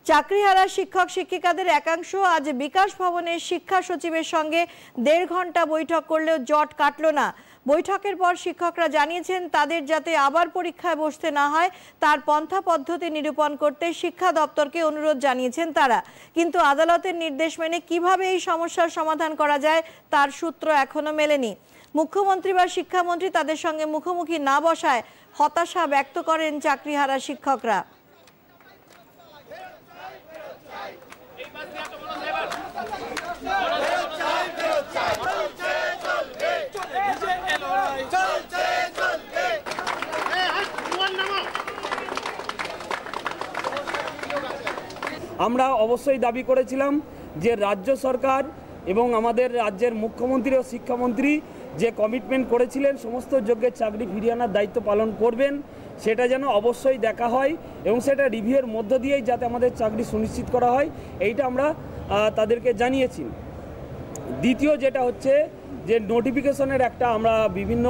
চাকরিহারা শিক্ষক শিক্ষিকাদের একাংশ আজ বিকাশ ভবনের শিক্ষা সচিবের সঙ্গে 1.5 ঘন্টা বৈঠক করলেও জট কাটল না। বৈঠকের পর শিক্ষকরা জানিয়েছেন তাদের যাতে আবার পরীক্ষায় বসতে না হয় তার পন্থা পদ্ধতি নিরূপণ করতে শিক্ষা দপ্তরকে অনুরোধ জানিয়েছেন তারা। কিন্তু আদালতের নির্দেশ মেনে কিভাবে এই সমস্যার সমাধান করা যায় তার সূত্র এখনো মেলেনি। মুখ্যমন্ত্রী বা শিক্ষামন্ত্রী তাদের সঙ্গে মুখোমুখি না বসায় হতাশা ব্যক্ত করেন চাকরিহারা শিক্ষকরা। আমরা অবশ্যই দাবি করেছিলাম যে রাজ্য সরকার এবং আমাদের রাজ্যের মুখ্যমন্ত্রী ও শিক্ষামন্ত্রী যে কমিটমেন্ট করেছিলেন সমস্ত যোগ্যের চাকরি ফিরিয়ে আনার দায়িত্ব পালন করবেন, সেটা যেন অবশ্যই দেখা হয় এবং সেটা রিভিউয়ের মধ্য দিয়েই যাতে আমাদের চাকরি সুনিশ্চিত করা হয়, এইটা আমরা তাদেরকে জানিয়েছি। দ্বিতীয় যেটা হচ্ছে যে নোটিফিকেশনের একটা আমরা বিভিন্ন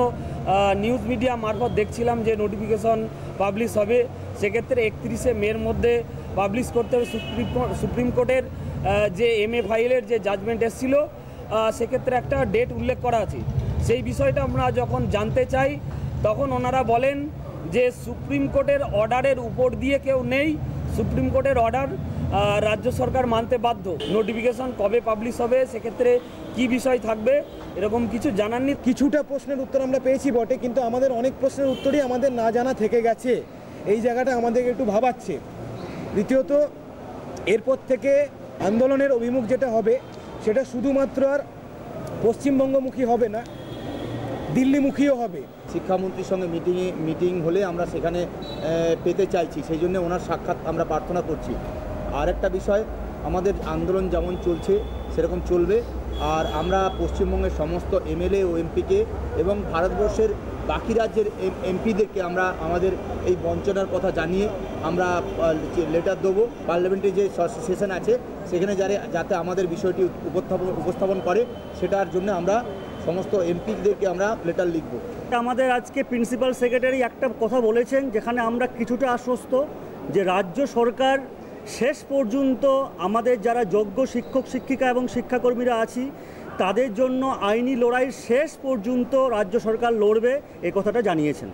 নিউজ মিডিয়া মারফত দেখছিলাম যে নোটিফিকেশন পাবলিশ হবে, সেক্ষেত্রে 31শে মের মধ্যে পাবলিশ করতে হবে। সুপ্রিম কোর্টের যে MA ফাইলের যে জাজমেন্ট এসেছিল সেক্ষেত্রে একটা ডেট উল্লেখ করা আছে। সেই বিষয়টা আমরা যখন জানতে চাই তখন ওনারা বলেন যে সুপ্রিম কোর্টের অর্ডারের উপর দিয়ে কেউ নেই, সুপ্রিম কোর্টের অর্ডার রাজ্য সরকার মানতে বাধ্য। নোটিফিকেশন কবে পাবলিশ হবে, সেক্ষেত্রে কি বিষয় থাকবে, এরকম কিছু জানার নেই। কিছুটা প্রশ্নের উত্তর আমরা পেয়েছি বটে, কিন্তু আমাদের অনেক প্রশ্নের উত্তরই আমাদের না জানা থেকে গেছে। এই জায়গাটা আমাদেরকে একটু ভাবাচ্ছে। দ্বিতীয়ত, এরপর থেকে আন্দোলনের অভিমুখ যেটা হবে সেটা শুধুমাত্র আর পশ্চিমবঙ্গমুখী হবে না, দিল্লিমুখীও হবে। শিক্ষামন্ত্রীর সঙ্গে মিটিং হলে আমরা সেখানে পেতে চাইছি, সেই জন্য ওনার সাক্ষাৎ আমরা প্রার্থনা করছি। আর একটা বিষয়, আমাদের আন্দোলন যেমন চলছে সেরকম চলবে। আর আমরা পশ্চিমবঙ্গের সমস্ত MLA ও MPকে এবং ভারতবর্ষের বাকি রাজ্যের MPদেরকে আমরা আমাদের এই বঞ্চনার কথা জানিয়ে আমরা লেটার দেবো। পার্লামেন্টে যে সেশন আছে সেখানে যাতে আমাদের বিষয়টি উপস্থাপন করে, সেটার জন্য আমরা সমস্ত MPদেরকে আমরা লেটার লিখব। আমাদের আজকে প্রিন্সিপাল সেক্রেটারি একটা কথা বলেছেন, যেখানে আমরা কিছুটা আশ্বস্ত যে রাজ্য সরকার শেষ পর্যন্ত আমাদের যারা যোগ্য শিক্ষক শিক্ষিকা এবং শিক্ষাকর্মীরা আছি তাদের জন্য আইনি লড়াই শেষ পর্যন্ত রাজ্য সরকার লড়বে, এই কথাটা জানিয়েছেন।